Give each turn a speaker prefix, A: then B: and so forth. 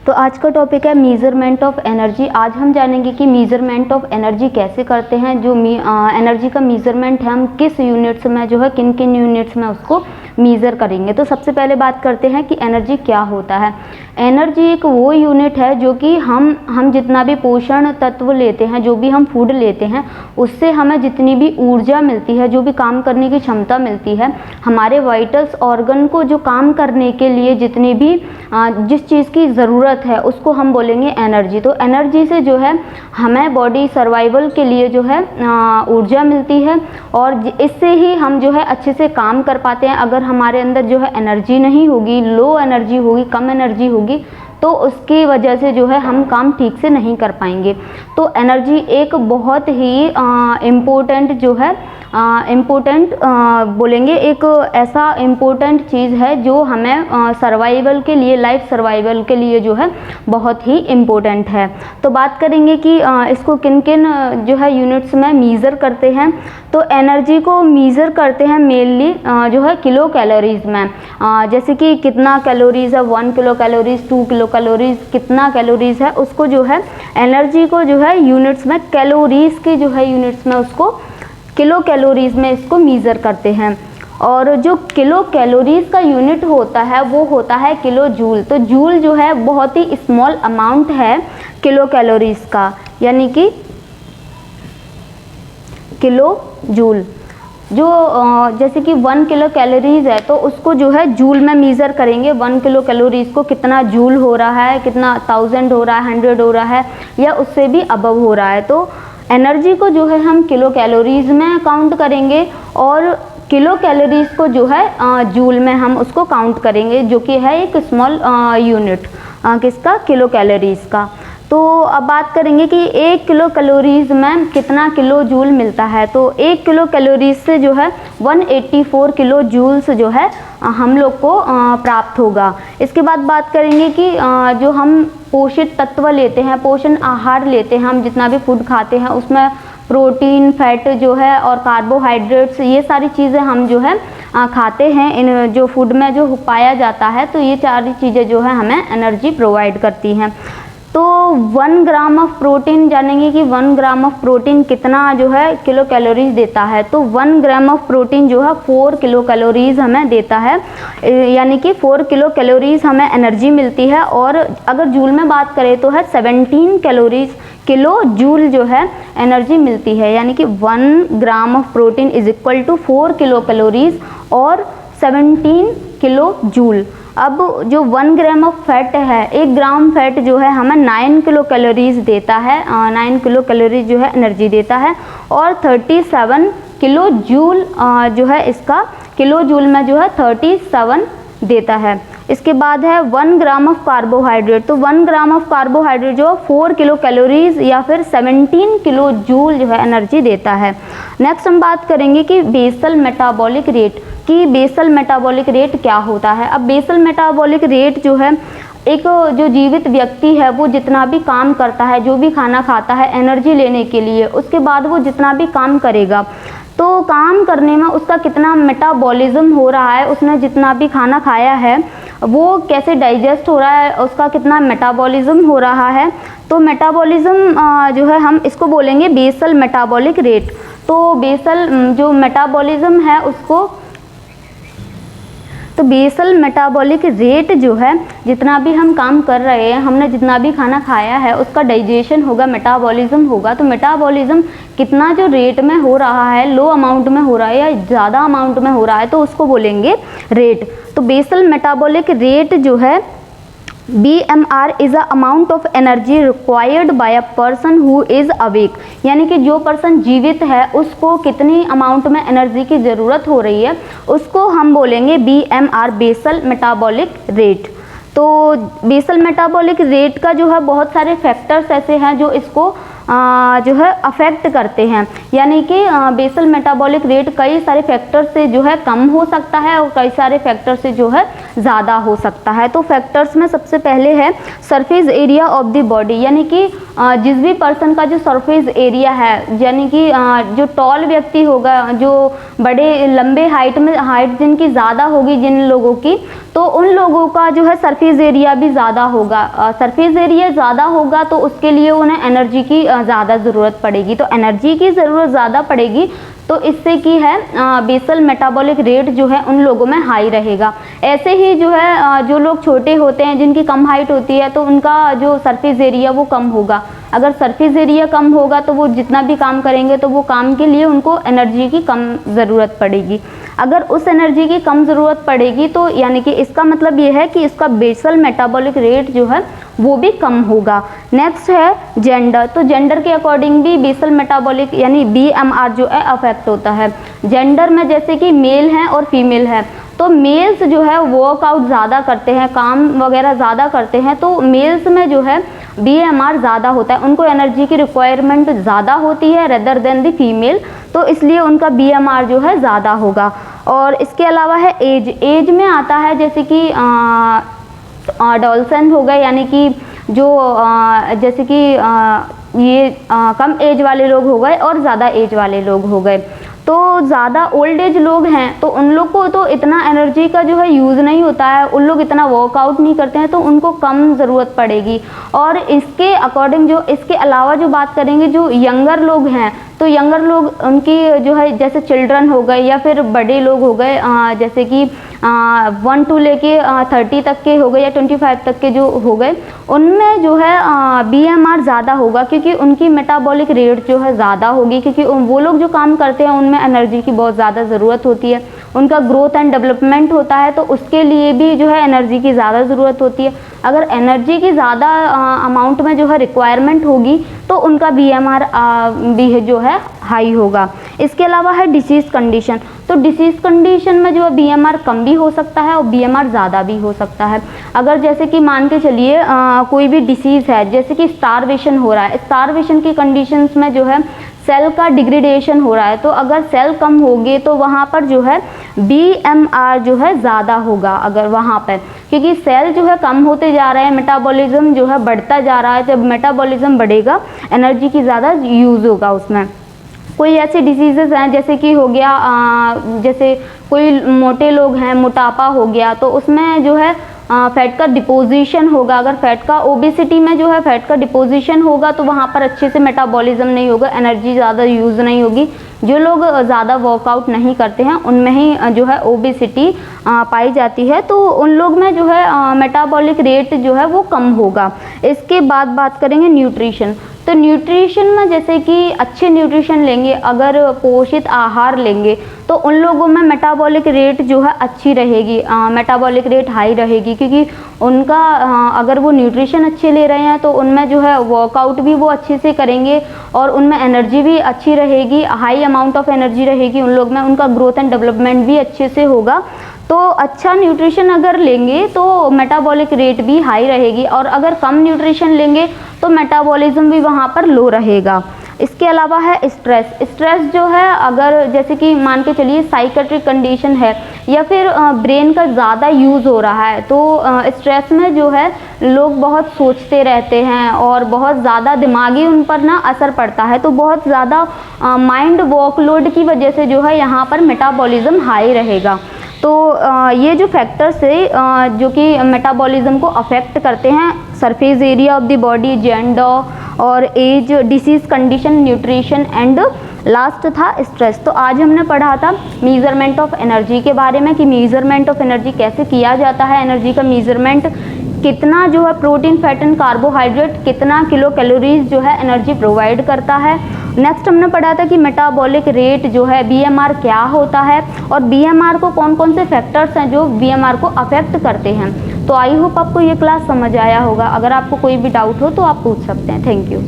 A: तो आज का टॉपिक है मीज़रमेंट ऑफ एनर्जी। आज हम जानेंगे कि मीज़रमेंट ऑफ एनर्जी कैसे करते हैं। जो एनर्जी का मीज़रमेंट है हम किस यूनिट्स में जो है किन किन यूनिट्स में उसको मीज़र करेंगे। तो सबसे पहले बात करते हैं कि एनर्जी क्या होता है। एनर्जी एक वो यूनिट है जो कि हम जितना भी पोषण तत्व लेते हैं, जो भी हम फूड लेते हैं, उससे हमें जितनी भी ऊर्जा मिलती है, जो भी काम करने की क्षमता मिलती है, हमारे वाइटल्स ऑर्गन को जो काम करने के लिए जितनी भी जिस चीज़ की ज़रूरत है उसको हम बोलेंगे एनर्जी। तो एनर्जी से जो है हमें बॉडी सर्वाइवल के लिए जो है ऊर्जा मिलती है और इससे ही हम जो है अच्छे से काम कर पाते हैं। अगर हमारे अंदर जो है एनर्जी नहीं होगी, लो एनर्जी होगी, कम एनर्जी होगी, तो उसकी वजह से जो है हम काम ठीक से नहीं कर पाएंगे। तो एनर्जी एक बहुत ही इम्पोर्टेंट जो है बोलेंगे एक ऐसा इम्पोर्टेंट चीज़ है जो हमें सर्वाइवल के लिए, लाइफ सर्वाइवल के लिए जो है बहुत ही इम्पोर्टेंट है। तो बात करेंगे कि इसको किन किन जो है यूनिट्स में मीज़र करते हैं। तो एनर्जी को मीज़र करते हैं मेनली जो है किलो कैलोरीज में। जैसे कि कितना कैलोरीज है, 1 किलो कैलोरीज, 2 किलो कैलोरीज, कितना कैलोरीज है, उसको जो है एनर्जी को जो है यूनिट्स में, कैलोरीज की जो है यूनिट्स में उसको किलो कैलोरीज में इसको मीज़र करते हैं। और जो किलो कैलोरीज का यूनिट होता है वो होता है किलो जूल। तो जूल जो है बहुत ही स्मॉल अमाउंट है किलो कैलोरीज का, यानी कि किलो जूल। जो जैसे कि 1 किलो कैलोरीज है तो उसको जो है जूल में मीज़र करेंगे। 1 किलो कैलोरीज को कितना जूल हो रहा है, कितना 1000 हो रहा है, 100 हो रहा है या उससे भी अबव हो रहा है। तो एनर्जी को जो है हम किलो कैलोरीज में काउंट करेंगे और किलो कैलोरीज को जो है जूल में हम उसको काउंट करेंगे, जो कि है एक स्मॉल यूनिट किसका, किलो कैलोरीज का। तो अब बात करेंगे कि 1 किलो कैलोरीज में कितना किलो जूल मिलता है। तो 1 किलो कैलोरीज से जो है 184 किलो जूल्स जो है हम लोग को प्राप्त होगा। इसके बाद बात करेंगे कि जो हम पोषित तत्व लेते हैं, पोषण आहार लेते हैं, हम जितना भी फूड खाते हैं उसमें प्रोटीन, फैट जो है और कार्बोहाइड्रेट्स, ये सारी चीज़ें हम जो है खाते हैं। इन जो फूड में जो पाया जाता है, तो ये सारी चीज़ें जो है हमें एनर्जी प्रोवाइड करती हैं। तो 1 ग्राम ऑफ प्रोटीन जानेंगे कि 1 ग्राम ऑफ प्रोटीन कितना जो है किलो कैलोरीज देता है। तो 1 ग्राम ऑफ प्रोटीन जो है 4 किलो कैलोरीज हमें देता है, यानी कि 4 किलो कैलोरीज हमें एनर्जी मिलती है। और अगर जूल में बात करें तो है 17 कैलोरीज, किलो जूल जो है एनर्जी मिलती है, यानी कि 1 gram of protein is equal to 4 kilo calories और 17 किलो जूल। अब जो 1 ग्राम ऑफ फैट है, 1 ग्राम फैट जो है हमें 9 किलो कैलोरीज देता है, 9 किलो कैलोरीज जो है एनर्जी देता है। और 37 किलो जूल जो है इसका किलो जूल में जो है 37 देता है। इसके बाद है 1 ग्राम ऑफ कार्बोहाइड्रेट। तो 1 ग्राम ऑफ कार्बोहाइड्रेट जो 4 किलो कैलोरीज या फिर 17 किलो जूल जो है एनर्जी देता है। नेक्स्ट हम बात करेंगे कि बेसल मेटाबॉलिक रेट, कि बेसल मेटाबॉलिक रेट क्या होता है। अब बेसल मेटाबॉलिक रेट जो है एक जो जीवित व्यक्ति है वो जितना भी काम करता है, जो भी खाना खाता है एनर्जी लेने के लिए, उसके बाद वो जितना भी काम करेगा तो काम करने में उसका कितना मेटाबॉलिज्म हो रहा है, उसने जितना भी खाना खाया है वो कैसे डाइजेस्ट हो रहा है, उसका कितना मेटाबॉलिज्म हो रहा है। तो मेटाबॉलिज्म जो है हम इसको बोलेंगे बेसल मेटाबॉलिक रेट। तो बेसल जो मेटाबॉलिज्म है उसको, तो बेसल मेटाबॉलिक रेट जो है जितना भी हम काम कर रहे हैं, हमने जितना भी खाना खाया है उसका डाइजेशन होगा, मेटाबॉलिज्म होगा। तो मेटाबॉलिज्म कितना जो रेट में हो रहा है, लो अमाउंट में हो रहा है या ज़्यादा अमाउंट में हो रहा है, तो उसको बोलेंगे रेट। तो बेसल मेटाबॉलिक रेट जो है BMR is a amount of energy required by a person who is awake, यानी कि जो पर्सन जीवित है उसको कितनी अमाउंट में एनर्जी की ज़रूरत हो रही है उसको हम बोलेंगे BMR, बेसल मेटाबॉलिक रेट। तो बेसल मेटाबॉलिक रेट का जो है बहुत सारे फैक्टर्स ऐसे हैं जो इसको जो है अफेक्ट करते हैं, यानी कि बेसल मेटाबॉलिक रेट कई सारे फैक्टर से जो है कम हो सकता है और कई सारे फैक्टर से जो है ज़्यादा हो सकता है। तो फैक्टर्स में सबसे पहले है surface area of the body, यानी कि जिस भी पर्सन का जो सरफेस एरिया है, यानी कि जो टॉल व्यक्ति होगा, जो बड़े लंबे हाइट जिनकी ज़्यादा होगी जिन लोगों की, तो उन लोगों का जो है सरफेस एरिया भी ज़्यादा होगा। सरफेस एरिया ज़्यादा होगा तो उसके लिए उन्हें एनर्जी की ज़्यादा ज़रूरत पड़ेगी। तो एनर्जी की ज़रूरत ज़्यादा पड़ेगी तो इससे की है बेसल मेटाबॉलिक रेट जो है उन लोगों में हाई रहेगा। ऐसे ही जो है जो लोग छोटे होते हैं, जिनकी कम हाइट होती है, तो उनका जो सरफेस एरिया वो कम होगा। अगर सरफेस एरिया कम होगा तो वो जितना भी काम करेंगे तो वो काम के लिए उनको एनर्जी की कम ज़रूरत पड़ेगी। अगर उस एनर्जी की कम ज़रूरत पड़ेगी तो यानी कि इसका मतलब ये है कि इसका बेसल मेटाबॉलिक रेट जो है वो भी कम होगा। नेक्स्ट है जेंडर। तो जेंडर के अकॉर्डिंग भी बेसल मेटाबॉलिक यानी BMR जो है अफेक्ट होता है। जेंडर में जैसे कि मेल हैं और फीमेल है, तो मेल्स जो है वर्कआउट ज़्यादा करते हैं, काम वगैरह ज़्यादा करते हैं, तो मेल्स में जो है BMR ज़्यादा होता है, उनको एनर्जी की रिक्वायरमेंट ज़्यादा होती है रेदर देन द फीमेल, तो इसलिए उनका BMR जो है ज़्यादा होगा। और इसके अलावा है एज। एज में आता है जैसे कि अडोलसेंट हो गए, यानी कि जो जैसे कि ये कम एज वाले लोग हो गए और ज़्यादा एज वाले लोग हो गए। तो ज़्यादा ओल्ड एज लोग हैं तो उन लोग को तो इतना एनर्जी का जो है यूज़ नहीं होता है, उन लोग इतना वर्कआउट नहीं करते हैं, तो उनको कम ज़रूरत पड़ेगी। और इसके अकॉर्डिंग जो इसके अलावा जो बात करेंगे, जो यंगर लोग हैं, तो यंगर लोग उनकी जो है जैसे चिल्ड्रन हो गए या फिर बड़े लोग हो गए, जैसे कि 1 to लेके 30 तक के हो गए या 25 तक के जो हो गए, उनमें जो है BMR ज़्यादा होगा, क्योंकि उनकी मेटाबॉलिक रेट जो है ज़्यादा होगी, क्योंकि वो लोग जो काम करते हैं उनमें एनर्जी की बहुत ज़्यादा ज़रूरत होती है। उनका ग्रोथ एंड डेवलपमेंट होता है तो उसके लिए भी जो है एनर्जी की ज़्यादा ज़रूरत होती है। अगर एनर्जी की ज़्यादा अमाउंट में जो है रिक्वायरमेंट होगी तो उनका BMR भी जो है हाई होगा। इसके अलावा है डिसीज़ कंडीशन। तो डिसीज़ कंडीशन में जो है BMR कम भी हो सकता है और BMR ज़्यादा भी हो सकता है। अगर जैसे कि मान के चलिए कोई भी डिसीज़ है, जैसे कि स्टारवेशन हो रहा है, स्टारवेशन की कंडीशंस में जो है सेल का डिग्रेडेशन हो रहा है, तो अगर सेल कम होगी तो वहाँ पर जो है BMR जो है ज़्यादा होगा। अगर वहाँ पर क्योंकि सेल जो है कम होते जा रहे हैं, मेटाबॉलिज्म जो है बढ़ता जा रहा है, जब मेटाबॉलिज्म बढ़ेगा एनर्जी की ज़्यादा यूज़ होगा उसमें। कोई ऐसे डिसीज़ेज़ हैं जैसे कि हो गया जैसे कोई मोटे लोग हैं, मोटापा हो गया, तो उसमें जो है फैट का डिपोजिशन होगा। अगर फैट का ओबेसिटी में जो है फैट का डिपोजिशन होगा तो वहाँ पर अच्छे से मेटाबॉलिज्म नहीं होगा, एनर्जी ज़्यादा यूज़ नहीं होगी। जो लोग ज़्यादा वर्कआउट नहीं करते हैं उनमें ही जो है ओबेसिटी पाई जाती है, तो उन लोग में जो है मेटाबॉलिक रेट जो है वो कम होगा। इसके बाद बात करेंगे न्यूट्रिशन। तो न्यूट्रिशन में जैसे कि अच्छे न्यूट्रिशन लेंगे, अगर पोषित आहार लेंगे तो उन लोगों में मेटाबॉलिक रेट जो है अच्छी रहेगी, मेटाबॉलिक रेट हाई रहेगी, क्योंकि उनका अगर वो न्यूट्रिशन अच्छे ले रहे हैं तो उनमें जो है वर्कआउट भी वो अच्छे से करेंगे और उनमें एनर्जी भी अच्छी रहेगी, हाई अमाउंट ऑफ एनर्जी रहेगी उन लोग में, उनका ग्रोथ एंड डेवलपमेंट भी अच्छे से होगा। तो अच्छा न्यूट्रिशन अगर लेंगे तो मेटाबॉलिक रेट भी हाई रहेगी, और अगर कम न्यूट्रिशन लेंगे तो मेटाबॉलिज्म भी वहाँ पर लो रहेगा। इसके अलावा है स्ट्रेस। स्ट्रेस जो है अगर जैसे कि मान के चलिए साइकेट्रिक कंडीशन है या फिर ब्रेन का ज़्यादा यूज़ हो रहा है, तो स्ट्रेस में जो है लोग बहुत सोचते रहते हैं और बहुत ज़्यादा दिमागी उन पर ना असर पड़ता है, तो बहुत ज़्यादा माइंड वर्कलोड की वजह से जो है यहाँ पर मेटाबॉलिज्म हाई रहेगा। तो ये जो फैक्टर्स है जो कि मेटाबॉलिज्म को अफेक्ट करते हैं, surface area of the body, gender और age, disease condition, nutrition and last था स्ट्रेस। तो आज हमने पढ़ा था मेजरमेंट ऑफ एनर्जी के बारे में कि मेजरमेंट ऑफ एनर्जी कैसे किया जाता है, एनर्जी का मेजरमेंट कितना जो है प्रोटीन, फैट एंड कार्बोहाइड्रेट कितना किलो कैलोरीज जो है एनर्जी प्रोवाइड करता है। नेक्स्ट हमने पढ़ा था कि मेटाबॉलिक रेट जो है BMR क्या होता है और BMR को कौन कौन से फैक्टर्स हैं जो BMR को अफेक्ट करते हैं। तो आई होप आपको ये क्लास समझ आया होगा। अगर आपको कोई भी डाउट हो तो आप पूछ सकते हैं। Thank you.